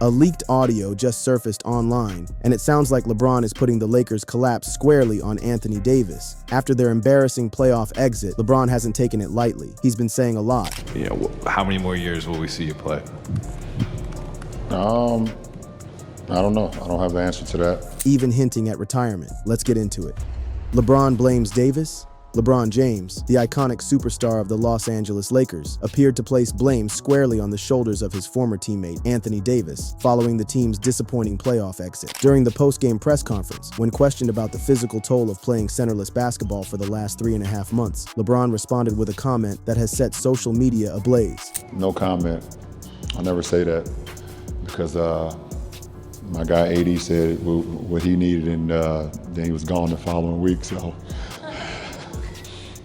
A leaked audio just surfaced online, and it sounds like LeBron is putting the Lakers' collapse squarely on Anthony Davis. After their embarrassing playoff exit, LeBron hasn't taken it lightly. He's been saying a lot. How many more years will we see you play? I don't know. I don't have the answer to that. Even hinting at retirement. Let's get into it. LeBron blames Davis. LeBron James, the iconic superstar of the Los Angeles Lakers, appeared to place blame squarely on the shoulders of his former teammate, Anthony Davis, following the team's disappointing playoff exit. During the post-game press conference, when questioned about the physical toll of playing centerless basketball for the last 3.5 months, LeBron responded with a comment that has set social media ablaze. No comment. I'll never say that because my guy AD said what he needed, and then he was gone the following week, so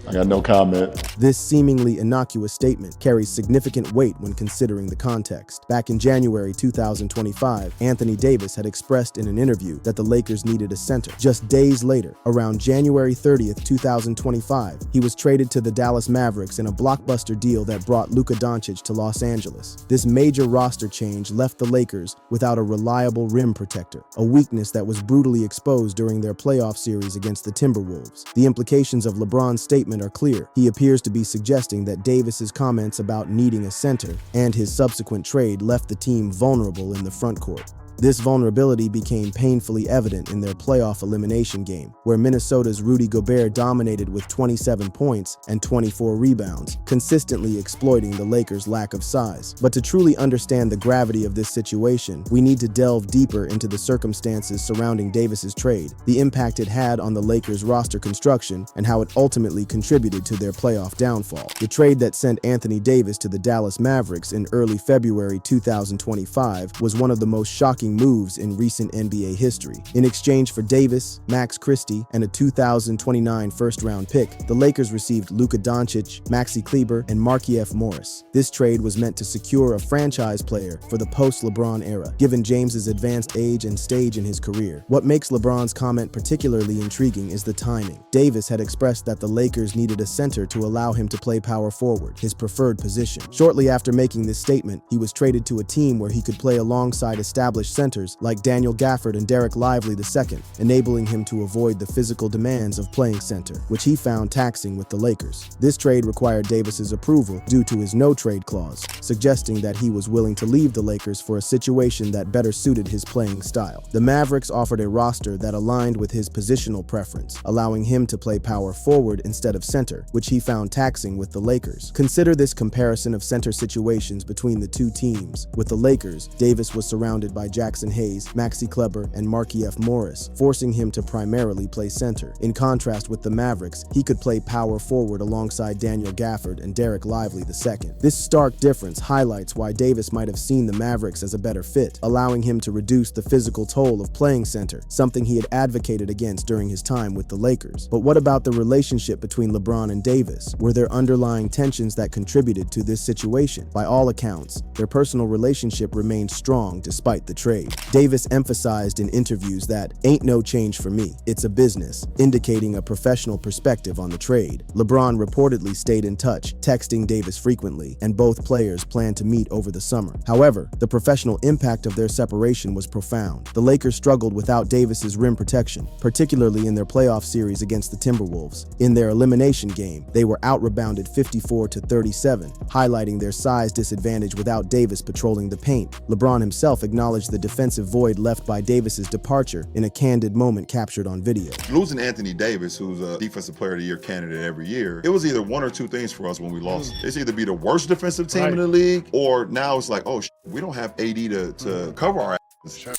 I got no comment. This seemingly innocuous statement carries significant weight when considering the context. Back in January 2025, Anthony Davis had expressed in an interview that the Lakers needed a center. Just days later, around January 30th, 2025, he was traded to the Dallas Mavericks in a blockbuster deal that brought Luka Doncic to Los Angeles. This major roster change left the Lakers without a reliable rim protector, a weakness that was brutally exposed during their playoff series against the Timberwolves. The implications of LeBron's statement are clear. He appears to be suggesting that Davis's comments about needing a center and his subsequent trade left the team vulnerable in the front court. This vulnerability became painfully evident in their playoff elimination game, where Minnesota's Rudy Gobert dominated with 27 points and 24 rebounds, consistently exploiting the Lakers' lack of size. But to truly understand the gravity of this situation, we need to delve deeper into the circumstances surrounding Davis's trade, the impact it had on the Lakers' roster construction, and how it ultimately contributed to their playoff downfall. The trade that sent Anthony Davis to the Dallas Mavericks in early February 2025 was one of the most shocking moves in recent NBA history. In exchange for Davis, Max Christie, and a 2029 first-round pick, the Lakers received Luka Doncic, Maxi Kleber, and Markieff Morris. This trade was meant to secure a franchise player for the post-LeBron era, given James's advanced age and stage in his career. What makes LeBron's comment particularly intriguing is the timing. Davis had expressed that the Lakers needed a center to allow him to play power forward, his preferred position. Shortly after making this statement, he was traded to a team where he could play alongside established centers like Daniel Gafford and Derek Lively II, enabling him to avoid the physical demands of playing center, which he found taxing with the Lakers. This trade required Davis's approval due to his no-trade clause, suggesting that he was willing to leave the Lakers for a situation that better suited his playing style. The Mavericks offered a roster that aligned with his positional preference, allowing him to play power forward instead of center, which he found taxing with the Lakers. Consider this comparison of center situations between the two teams. With the Lakers, Davis was surrounded by Jackson Hayes, Maxi Kleber, and Markieff Morris, forcing him to primarily play center. In contrast with the Mavericks, he could play power forward alongside Daniel Gafford and Derek Lively II. This stark difference highlights why Davis might have seen the Mavericks as a better fit, allowing him to reduce the physical toll of playing center, something he had advocated against during his time with the Lakers. But what about the relationship between LeBron and Davis? Were there underlying tensions that contributed to this situation? By all accounts, their personal relationship remained strong despite the trade. Davis emphasized in interviews that "ain't no change for me, it's a business," indicating a professional perspective on the trade. LeBron reportedly stayed in touch, texting Davis frequently, and both players planned to meet over the summer. However, the professional impact of their separation was profound. The Lakers struggled without Davis's rim protection, particularly in their playoff series against the Timberwolves. In their elimination game, they were out-rebounded 54-37, highlighting their size disadvantage without Davis patrolling the paint. LeBron himself acknowledged the defensive void left by Davis's departure in a candid moment captured on video. Losing Anthony Davis, who's a Defensive Player of the Year candidate every year, it was either one or two things for us when we lost. It's either be the worst defensive team in the league, or now it's like, oh, we don't have AD to cover our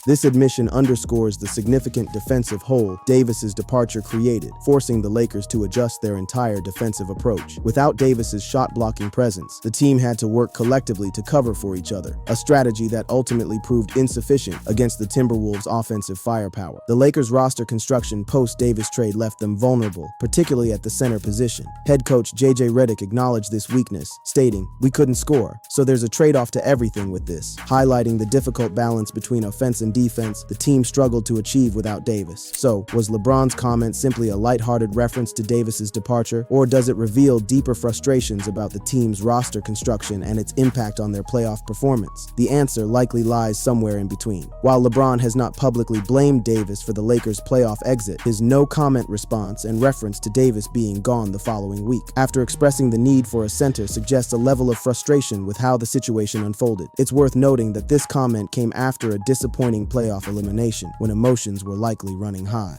This admission underscores the significant defensive hole Davis's departure created, forcing the Lakers to adjust their entire defensive approach. Without Davis's shot-blocking presence, the team had to work collectively to cover for each other, a strategy that ultimately proved insufficient against the Timberwolves' offensive firepower. The Lakers' roster construction post-Davis trade left them vulnerable, particularly at the center position. Head coach J.J. Redick acknowledged this weakness, stating, "We couldn't score, so there's a trade-off to everything with this," highlighting the difficult balance between a offense and defense the team struggled to achieve without Davis. So, was LeBron's comment simply a lighthearted reference to Davis's departure, or does it reveal deeper frustrations about the team's roster construction and its impact on their playoff performance? The answer likely lies somewhere in between. While LeBron has not publicly blamed Davis for the Lakers' playoff exit, his no-comment response and reference to Davis being gone the following week, after expressing the need for a center, suggests a level of frustration with how the situation unfolded. It's worth noting that this comment came after a disappointing playoff elimination, when emotions were likely running high.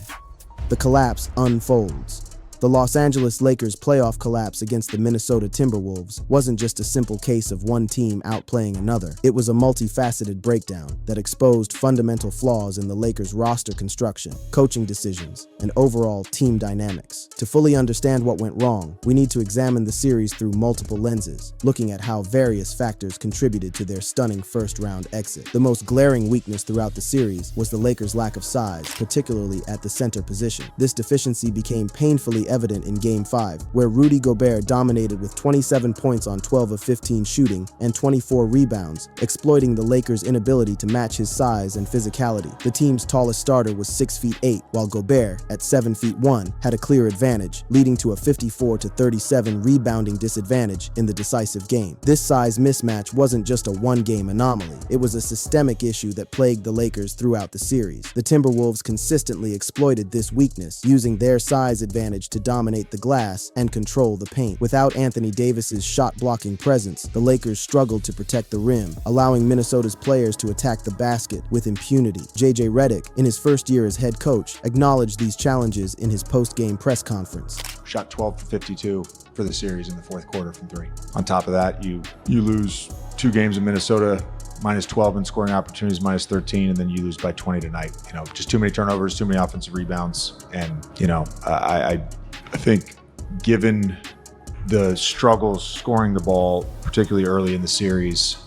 The collapse unfolds. The Los Angeles Lakers' playoff collapse against the Minnesota Timberwolves wasn't just a simple case of one team outplaying another. It was a multifaceted breakdown that exposed fundamental flaws in the Lakers' roster construction, coaching decisions, and overall team dynamics. To fully understand what went wrong, we need to examine the series through multiple lenses, looking at how various factors contributed to their stunning first-round exit. The most glaring weakness throughout the series was the Lakers' lack of size, particularly at the center position. This deficiency became painfully evident in Game 5, where Rudy Gobert dominated with 27 points on 12 of 15 shooting and 24 rebounds, exploiting the Lakers' inability to match his size and physicality. The team's tallest starter was 6'8", while Gobert, at 7'1", had a clear advantage, leading to a 54-37 rebounding disadvantage in the decisive game. This size mismatch wasn't just a one-game anomaly. It was a systemic issue that plagued the Lakers throughout the series. The Timberwolves consistently exploited this weakness, using their size advantage to dominate the glass and control the paint. Without Anthony Davis's shot-blocking presence, the Lakers struggled to protect the rim, allowing Minnesota's players to attack the basket with impunity. JJ Redick, in his first year as head coach, acknowledged these challenges in his post-game press conference. Shot 12 for 52 for the series in the fourth quarter from three. On top of that, you lose 2 games in Minnesota, minus 12 in scoring opportunities, minus 13, and then you lose by 20 tonight. Just too many turnovers, too many offensive rebounds. And, I think given the struggles scoring the ball, particularly early in the series,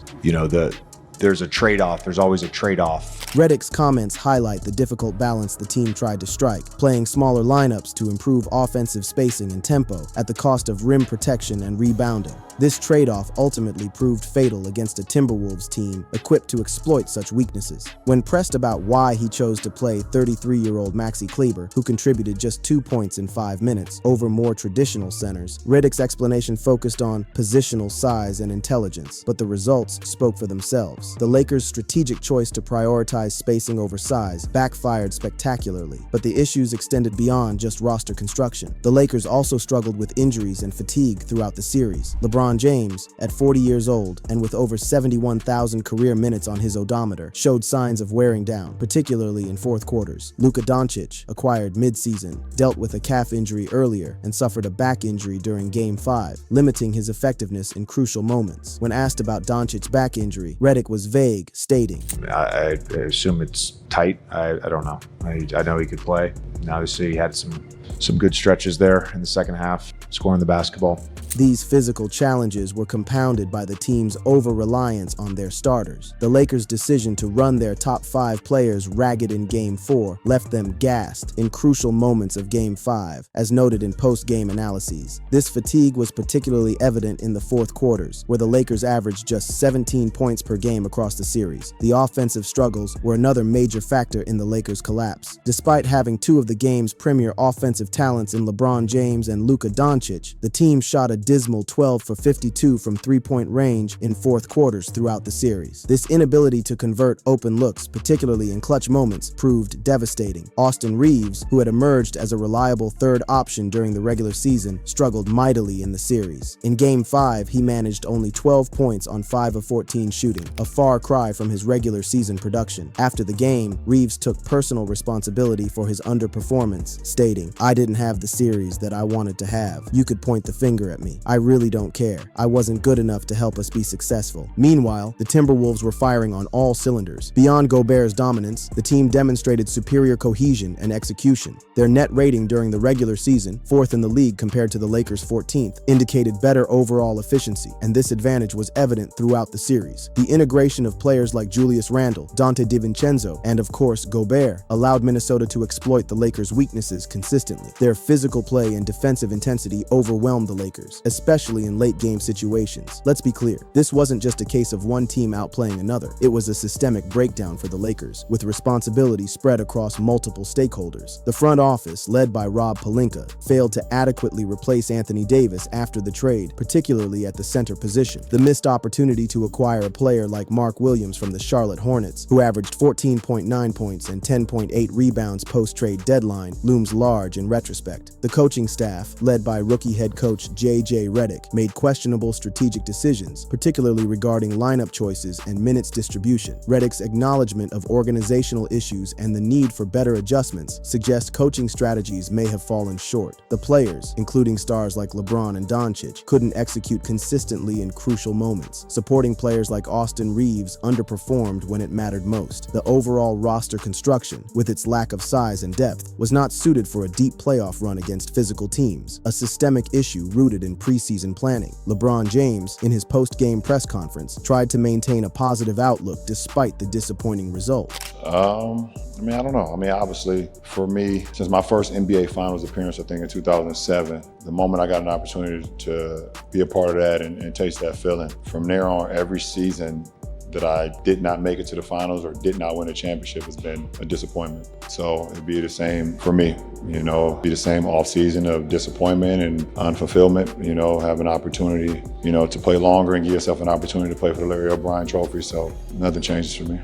there's a trade-off. There's always a trade-off. Redick's comments highlight the difficult balance the team tried to strike, playing smaller lineups to improve offensive spacing and tempo at the cost of rim protection and rebounding. This trade-off ultimately proved fatal against a Timberwolves team equipped to exploit such weaknesses. When pressed about why he chose to play 33-year-old Maxi Kleber, who contributed just 2 points in 5 minutes, over more traditional centers, Redick's explanation focused on positional size and intelligence, but the results spoke for themselves. The Lakers' strategic choice to prioritize spacing over size backfired spectacularly, but the issues extended beyond just roster construction. The Lakers also struggled with injuries and fatigue throughout the series. LeBron James, at 40 years old and with over 71,000 career minutes on his odometer, showed signs of wearing down, particularly in fourth quarters. Luka Doncic, acquired mid-season, dealt with a calf injury earlier and suffered a back injury during Game 5, limiting his effectiveness in crucial moments. When asked about Doncic's back injury, Redick was vague, stating, I assume it's tight. I don't know. I know he could play. And obviously, he had some good stretches there in the second half, scoring the basketball. These physical challenges were compounded by the team's over-reliance on their starters. The Lakers' decision to run their top 5 players ragged in Game 4 left them gassed in crucial moments of Game 5, as noted in post-game analyses. This fatigue was particularly evident in the fourth quarters, where the Lakers averaged just 17 points per game across the series. The offensive struggles were another major factor in the Lakers' collapse. Despite having 2 of the game's premier offensive talents in LeBron James and Luka Doncic, the team shot a dismal 12 for 52 from three-point range in fourth quarters throughout the series. This inability to convert open looks, particularly in clutch moments, proved devastating. Austin Reeves, who had emerged as a reliable third option during the regular season, struggled mightily in the series. In Game 5, he managed only 12 points on 5 of 14 shooting, a far cry from his regular season production. After the game, Reeves took personal responsibility for his underperformance, stating, "I didn't have the series that I wanted to have. You could point the finger at me. I really don't care. I wasn't good enough to help us be successful." Meanwhile, the Timberwolves were firing on all cylinders. Beyond Gobert's dominance, the team demonstrated superior cohesion and execution. Their net rating during the regular season, 4th in the league compared to the Lakers' 14th, indicated better overall efficiency, and this advantage was evident throughout the series. The integration of players like Julius Randle, Dante DiVincenzo, and of course Gobert allowed Minnesota to exploit the Lakers' weaknesses consistently. Their physical play and defensive intensity overwhelmed the Lakers, players, especially in late-game situations. Let's be clear, this wasn't just a case of one team outplaying another. It was a systemic breakdown for the Lakers, with responsibility spread across multiple stakeholders. The front office, led by Rob Pelinka, failed to adequately replace Anthony Davis after the trade, particularly at the center position. The missed opportunity to acquire a player like Mark Williams from the Charlotte Hornets, who averaged 14.9 points and 10.8 rebounds post-trade deadline, looms large in retrospect. The coaching staff, led by rookie head coach J.J. Redick, made questionable strategic decisions, particularly regarding lineup choices and minutes distribution. Redick's acknowledgement of organizational issues and the need for better adjustments suggest coaching strategies may have fallen short. The players, including stars like Lebron and Doncic, couldn't execute consistently in crucial moments. Supporting players like Austin Reeves underperformed when it mattered most. The overall roster construction, with its lack of size and depth, was not suited for a deep playoff run against physical teams, a systemic issue rooted in preseason planning. LeBron James, in his post-game press conference, tried to maintain a positive outlook despite the disappointing result. I don't know. Obviously, for me, since my first NBA Finals appearance, I think in 2007, the moment I got an opportunity to be a part of that and taste that feeling, from there on, every season that I did not make it to the finals or did not win a championship has been a disappointment. So it'd be the same for me, be the same off season of disappointment and unfulfillment, have an opportunity, to play longer and give yourself an opportunity to play for the Larry O'Brien Trophy. So nothing changes for me.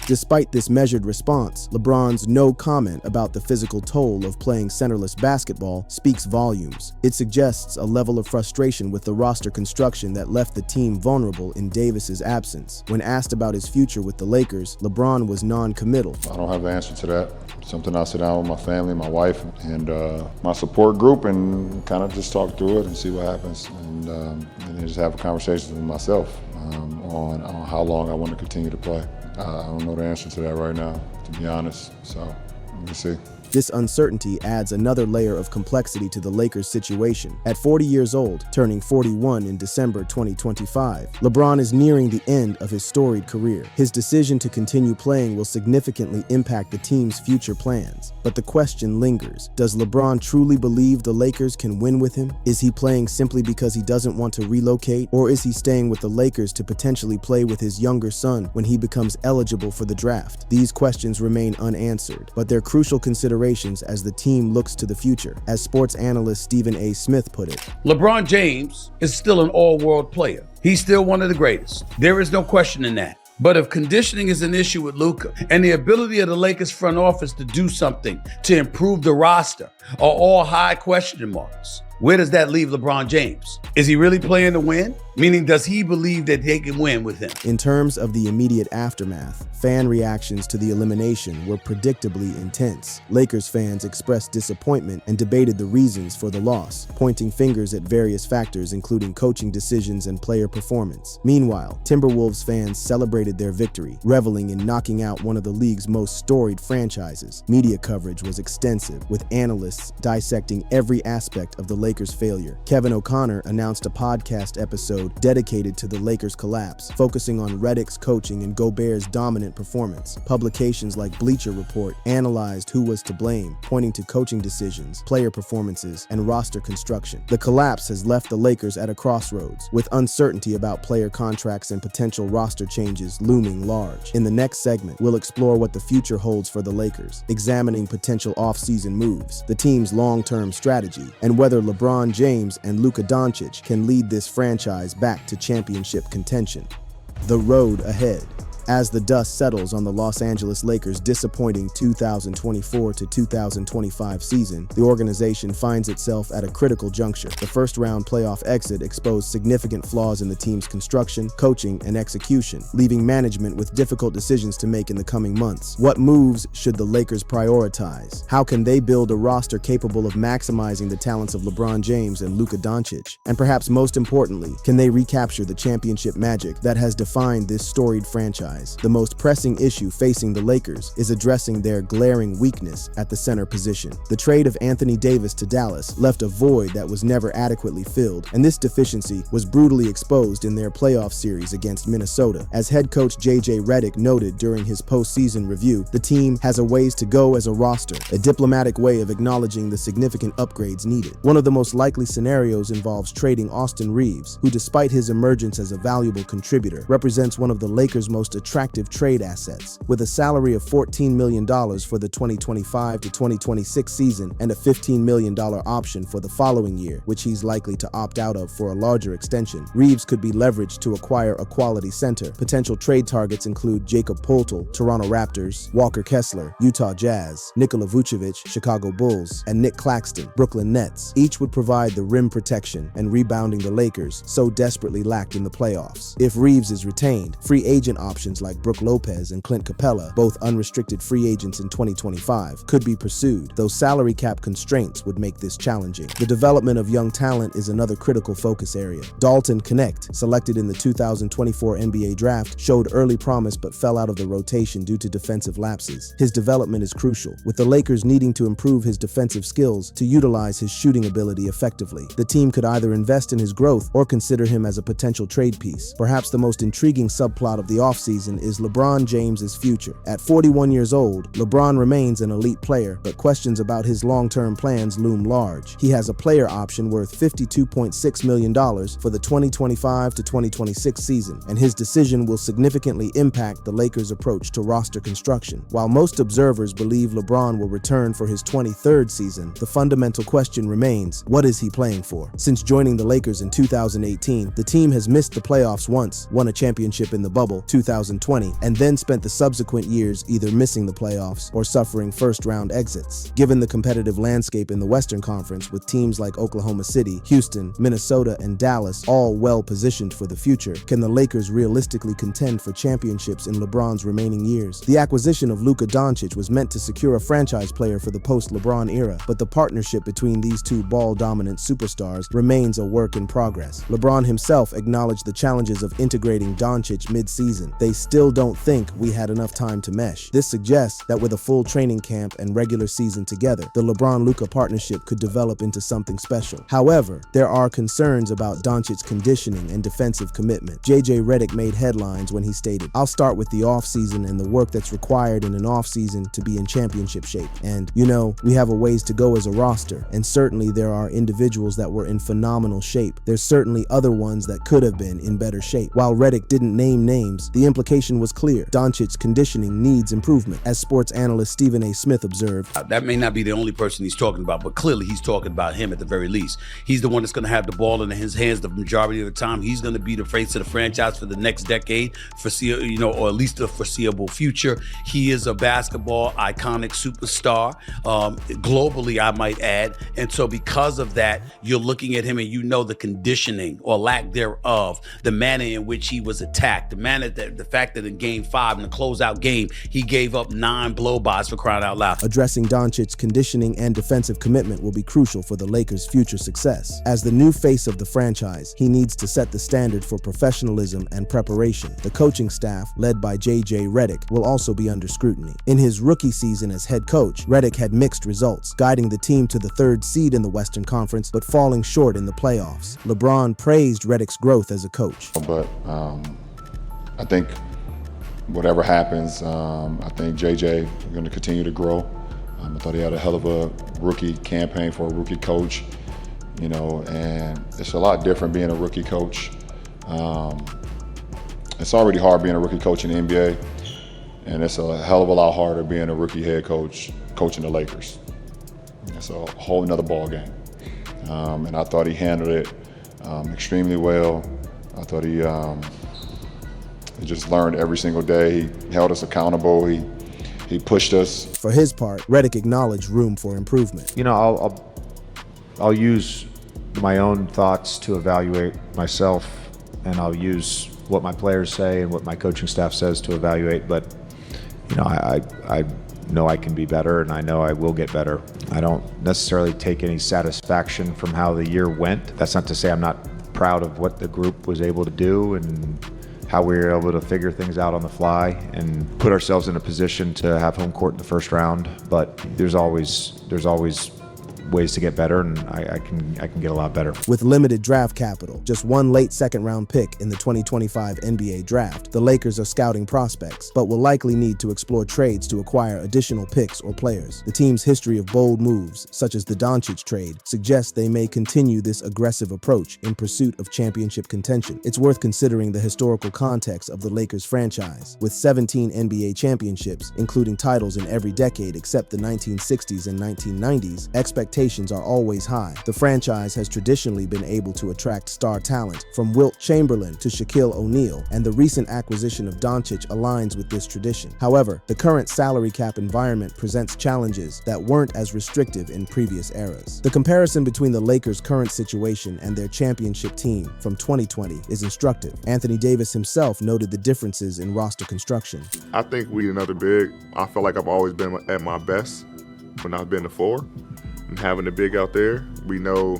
Despite this measured response, LeBron's no comment about the physical toll of playing centerless basketball speaks volumes. It suggests a level of frustration with the roster construction that left the team vulnerable in Davis's absence. When asked about his future with the Lakers, LeBron was non-committal. I don't have the answer to that. Something I sit down with my family, my wife, and my support group and kind of just talk through it and see what happens. And then just have a conversation with myself on how long I want to continue to play. I don't know the answer to that right now, to be honest, so we'll see. This uncertainty adds another layer of complexity to the Lakers' situation. At 40 years old, turning 41 in December 2025, LeBron is nearing the end of his storied career. His decision to continue playing will significantly impact the team's future plans. But the question lingers. Does LeBron truly believe the Lakers can win with him? Is he playing simply because he doesn't want to relocate? Or is he staying with the Lakers to potentially play with his younger son when he becomes eligible for the draft? These questions remain unanswered, but they're crucial considerations as the team looks to the future. As sports analyst Stephen A. Smith put it, LeBron James is still an all-world player. He's still one of the greatest. There is no question in that. But if conditioning is an issue with Luka and the ability of the Lakers front office to do something to improve the roster are all high question marks, where does that leave LeBron James? Is he really playing to win? Meaning, does he believe that they can win with him? In terms of the immediate aftermath, fan reactions to the elimination were predictably intense. Lakers fans expressed disappointment and debated the reasons for the loss, pointing fingers at various factors including coaching decisions and player performance. Meanwhile, Timberwolves fans celebrated their victory, reveling in knocking out one of the league's most storied franchises. Media coverage was extensive, with analysts dissecting every aspect of the Lakers' failure. Kevin O'Connor announced a podcast episode dedicated to the Lakers' collapse, focusing on Redick's coaching and Gobert's dominant performance. Publications like Bleacher Report analyzed who was to blame, pointing to coaching decisions, player performances, and roster construction. The collapse has left the Lakers at a crossroads, with uncertainty about player contracts and potential roster changes looming large. In the next segment, we'll explore what the future holds for the Lakers, examining potential off-season moves, the team's long-term strategy, and whether LeBron James and Luka Doncic can lead this franchise back to championship contention. The road ahead. As the dust settles on the Los Angeles Lakers' disappointing 2024 to 2025 season, the organization finds itself at a critical juncture. The first-round playoff exit exposed significant flaws in the team's construction, coaching, and execution, leaving management with difficult decisions to make in the coming months. What moves should the Lakers prioritize? How can they build a roster capable of maximizing the talents of LeBron James and Luka Doncic? And perhaps most importantly, can they recapture the championship magic that has defined this storied franchise? franchise. The most pressing issue facing the Lakers is addressing their glaring weakness at the center position. The trade of Anthony Davis to Dallas left a void that was never adequately filled, and this deficiency was brutally exposed in their playoff series against Minnesota. As head coach J.J. Redick noted during his postseason review, the team has a ways to go as a roster, a diplomatic way of acknowledging the significant upgrades needed. One of the most likely scenarios involves trading Austin Reeves, who despite his emergence as a valuable contributor, represents one of the Lakers' most attractive trade assets. With a salary of $14 million for the 2025 to 2026 season and a $15 million option for the following year, which he's likely to opt out of for a larger extension, Reeves could be leveraged to acquire a quality center. Potential trade targets include Jakob Poeltl, Toronto Raptors, Walker Kessler, Utah Jazz, Nikola Vucevic, Chicago Bulls, and Nick Claxton, Brooklyn Nets. Each would provide the rim protection and rebounding the Lakers so desperately lacked in the playoffs. If Reeves is retained, free agent options like Brook Lopez and Clint Capella, both unrestricted free agents in 2025, could be pursued, though salary cap constraints would make this challenging. The development of young talent is another critical focus area. Dalton Knecht, selected in the 2024 NBA draft, showed early promise but fell out of the rotation due to defensive lapses. His development is crucial, with the Lakers needing to improve his defensive skills to utilize his shooting ability effectively. The team could either invest in his growth or consider him as a potential trade piece. Perhaps the most intriguing subplot of the offseason is LeBron James's future. At 41 years old, LeBron remains an elite player, but questions about his long-term plans loom large. He has a player option worth $52.6 million for the 2025 to 2026 season, and his decision will significantly impact the Lakers' approach to roster construction. While most observers believe LeBron will return for his 23rd season, the fundamental question remains, what is he playing for? Since joining the Lakers in 2018, the team has missed the playoffs once, won a championship in the bubble, 2020, and then spent the subsequent years either missing the playoffs or suffering first-round exits. Given the competitive landscape in the Western Conference, with teams like Oklahoma City, Houston, Minnesota, and Dallas all well-positioned for the future, can the Lakers realistically contend for championships in LeBron's remaining years? The acquisition of Luka Doncic was meant to secure a franchise player for the post-LeBron era, but the partnership between these two ball-dominant superstars remains a work in progress. LeBron himself acknowledged the challenges of integrating Doncic mid-season. They still don't think we had enough time to mesh. This suggests that with a full training camp and regular season together, the LeBron-Luka partnership could develop into something special. However, there are concerns about Doncic's conditioning and defensive commitment. J.J. Redick made headlines when he stated, "I'll start with the offseason and the work that's required in an offseason to be in championship shape. And, we have a ways to go as a roster, and certainly there are individuals that were in phenomenal shape. There's certainly other ones that could have been in better shape." While Redick didn't name names, the implication was clear. Doncic's conditioning needs improvement. As sports analyst Stephen A. Smith observed, that may not be the only person he's talking about, but clearly he's talking about him at the very least. He's the one that's going to have the ball in his hands the majority of the time. He's going to be the face of the franchise for the next decade, or at least the foreseeable future. He is a basketball iconic superstar, globally, I might add. And so because of that, you're looking at him and the conditioning or lack thereof, the manner in which he was attacked, the fact that in Game 5, in the closeout game, he gave up 9 blow-bys, for crying out loud. addressing Doncic's conditioning and defensive commitment will be crucial for the Lakers' future success. As the new face of the franchise, he needs to set the standard for professionalism and preparation. The coaching staff, led by J.J. Redick, will also be under scrutiny. In his rookie season as head coach, Redick had mixed results, guiding the team to the 3rd seed in the Western Conference, but falling short in the playoffs. LeBron praised Redick's growth as a coach. But I think whatever happens, I think JJ is going to continue to grow. I thought he had a hell of a rookie campaign for a rookie coach, and it's a lot different being a rookie coach. It's already hard being a rookie coach in the NBA, and it's a hell of a lot harder being a rookie head coach coaching the Lakers. It's a whole nother ball game. And I thought he handled it extremely well. I thought he just learned every single day. He held us accountable. He pushed us. For his part, Redick acknowledged room for improvement. I'll use my own thoughts to evaluate myself, and I'll use what my players say and what my coaching staff says to evaluate. But I know I can be better, and I know I will get better. I don't necessarily take any satisfaction from how the year went. That's not to say I'm not proud of what the group was able to do and how we were able to figure things out on the fly and put ourselves in a position to have home court in the first round. But there's always ways to get better, and I can get a lot better. With limited draft capital, just one late second-round pick in the 2025 NBA draft, the Lakers are scouting prospects, but will likely need to explore trades to acquire additional picks or players. The team's history of bold moves, such as the Doncic trade, suggests they may continue this aggressive approach in pursuit of championship contention. It's worth considering the historical context of the Lakers franchise. With 17 NBA championships, including titles in every decade except the 1960s and 1990s, expectations are always high. The franchise has traditionally been able to attract star talent, from Wilt Chamberlain to Shaquille O'Neal, and the recent acquisition of Doncic aligns with this tradition. However, the current salary cap environment presents challenges that weren't as restrictive in previous eras. The comparison between the Lakers' current situation and their championship team from 2020 is instructive. Anthony Davis himself noted the differences in roster construction. I think we need another big. I feel like I've always been at my best when I've been the 4. And having the big out there, we know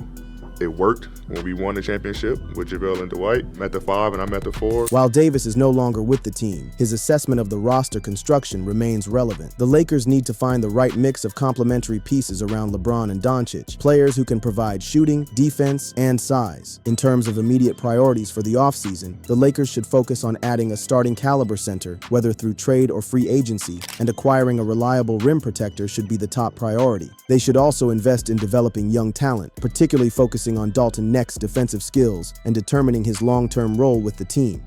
it worked when we won the championship with JaVale and Dwight. I'm at the 5 and I'm at the 4. While Davis is no longer with the team, his assessment of the roster construction remains relevant. The Lakers need to find the right mix of complementary pieces around LeBron and Doncic, players who can provide shooting, defense, and size. In terms of immediate priorities for the offseason, the Lakers should focus on adding a starting caliber center, whether through trade or free agency, and acquiring a reliable rim protector should be the top priority. They should also invest in developing young talent, particularly focusing on Dalton Neck's defensive skills and determining his long-term role with the team.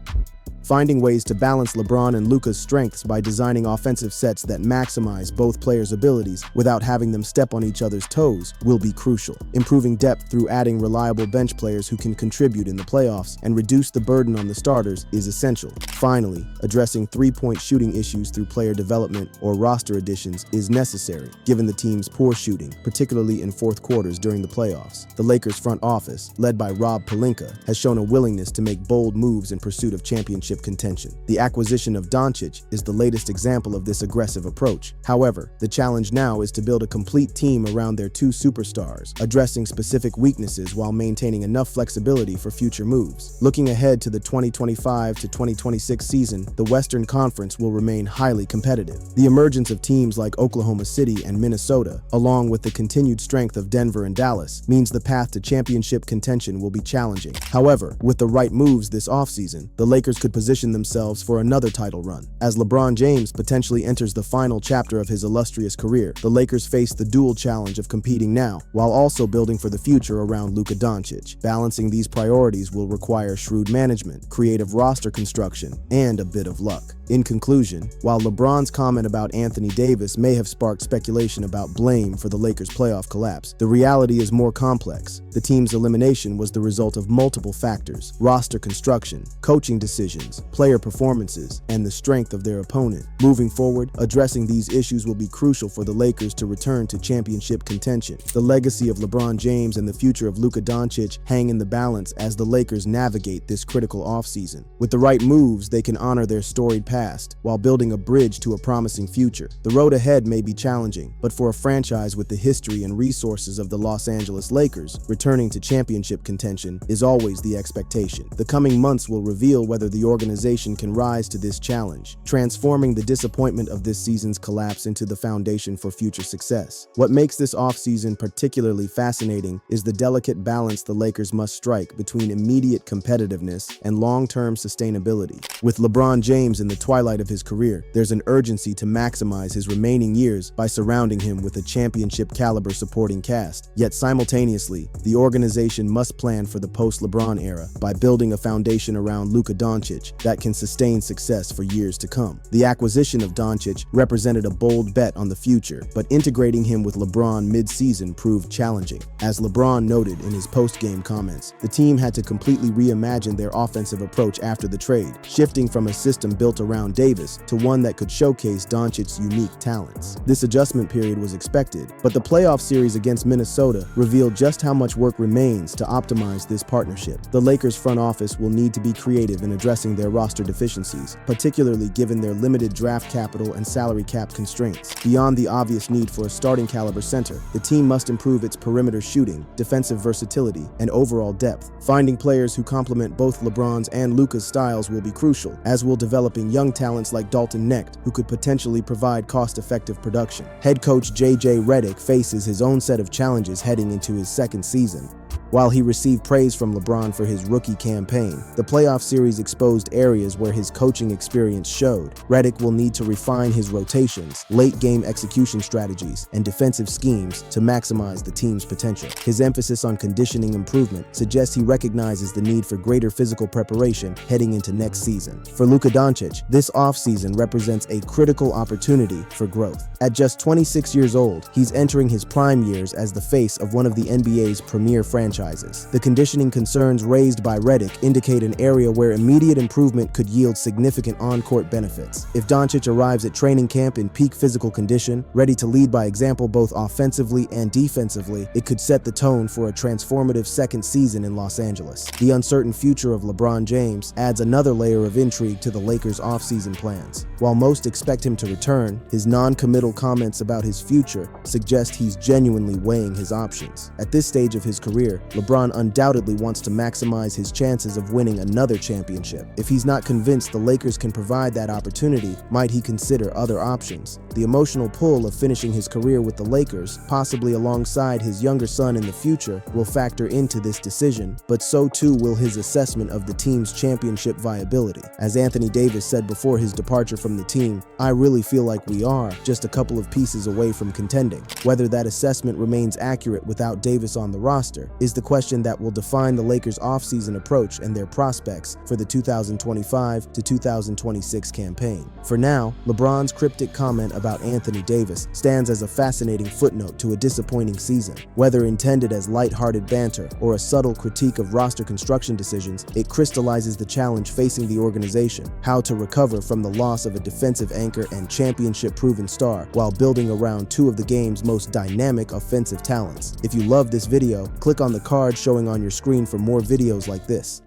Finding ways to balance LeBron and Luka's strengths by designing offensive sets that maximize both players' abilities without having them step on each other's toes will be crucial. Improving depth through adding reliable bench players who can contribute in the playoffs and reduce the burden on the starters is essential. Finally, addressing three-point shooting issues through player development or roster additions is necessary, given the team's poor shooting, particularly in fourth quarters during the playoffs. The Lakers' front office, led by Rob Pelinka, has shown a willingness to make bold moves in pursuit of championship contention. The acquisition of Doncic is the latest example of this aggressive approach. However, the challenge now is to build a complete team around their 2 superstars, addressing specific weaknesses while maintaining enough flexibility for future moves. Looking ahead to the 2025 to 2026 season, the Western Conference will remain highly competitive. The emergence of teams like Oklahoma City and Minnesota, along with the continued strength of Denver and Dallas, means the path to championship contention will be challenging. However, with the right moves this offseason, the Lakers could position themselves for another title run. As LeBron James potentially enters the final chapter of his illustrious career, the Lakers face the dual challenge of competing now, while also building for the future around Luka Doncic. Balancing these priorities will require shrewd management, creative roster construction, and a bit of luck. In conclusion, while LeBron's comment about Anthony Davis may have sparked speculation about blame for the Lakers' playoff collapse, the reality is more complex. The team's elimination was the result of multiple factors: roster construction, coaching decisions, player performances, and the strength of their opponent. Moving forward, addressing these issues will be crucial for the Lakers to return to championship contention. The legacy of LeBron James and the future of Luka Doncic hang in the balance as the Lakers navigate this critical offseason. With the right moves, they can honor their storied past while building a bridge to a promising future. The road ahead may be challenging, but for a franchise with the history and resources of the Los Angeles Lakers, returning to championship contention is always the expectation. The coming months will reveal whether the organization can rise to this challenge, transforming the disappointment of this season's collapse into the foundation for future success. What makes this offseason particularly fascinating is the delicate balance the Lakers must strike between immediate competitiveness and long-term sustainability. With LeBron James in the twilight of his career, there's an urgency to maximize his remaining years by surrounding him with a championship-caliber supporting cast. Yet simultaneously, the organization must plan for the post-LeBron era by building a foundation around Luka Doncic that can sustain success for years to come. The acquisition of Doncic represented a bold bet on the future, but integrating him with LeBron mid-season proved challenging. As LeBron noted in his post-game comments, the team had to completely reimagine their offensive approach after the trade, shifting from a system built around around Davis to one that could showcase Doncic's unique talents. This adjustment period was expected, but the playoff series against Minnesota revealed just how much work remains to optimize this partnership. The Lakers front office will need to be creative in addressing their roster deficiencies, particularly given their limited draft capital and salary cap constraints. Beyond the obvious need for a starting caliber center, the team must improve its perimeter shooting, defensive versatility, and overall depth. Finding players who complement both LeBron's and Luka's styles will be crucial, as will developing young talents like Dalton Knecht, who could potentially provide cost-effective production. Head coach J.J. Redick faces his own set of challenges heading into his second season. While he received praise from LeBron for his rookie campaign, the playoff series exposed areas where his coaching experience showed. Redick will need to refine his rotations, late-game execution strategies, and defensive schemes to maximize the team's potential. His emphasis on conditioning improvement suggests he recognizes the need for greater physical preparation heading into next season. For Luka Doncic, this offseason represents a critical opportunity for growth. At just 26 years old, he's entering his prime years as the face of one of the NBA's premier franchises. The conditioning concerns raised by Redick indicate an area where immediate improvement could yield significant on-court benefits. If Doncic arrives at training camp in peak physical condition, ready to lead by example both offensively and defensively, it could set the tone for a transformative second season in Los Angeles. The uncertain future of LeBron James adds another layer of intrigue to the Lakers' offseason plans. While most expect him to return, his non-committal comments about his future suggest he's genuinely weighing his options. At this stage of his career, LeBron undoubtedly wants to maximize his chances of winning another championship. If he's not convinced the Lakers can provide that opportunity, might he consider other options? The emotional pull of finishing his career with the Lakers, possibly alongside his younger son in the future, will factor into this decision, but so too will his assessment of the team's championship viability. As Anthony Davis said before his departure from the team, "I really feel like we are just a couple of pieces away from contending." Whether that assessment remains accurate without Davis on the roster is the question that will define the Lakers' offseason approach and their prospects for the 2025 to 2026 campaign. For now, LeBron's cryptic comment about Anthony Davis stands as a fascinating footnote to a disappointing season. Whether intended as lighthearted banter or a subtle critique of roster construction decisions, it crystallizes the challenge facing the organization: how to recover from the loss of a defensive anchor and championship-proven star while building around two of the game's most dynamic offensive talents. If you love this video, click on the card showing on your screen for more videos like this.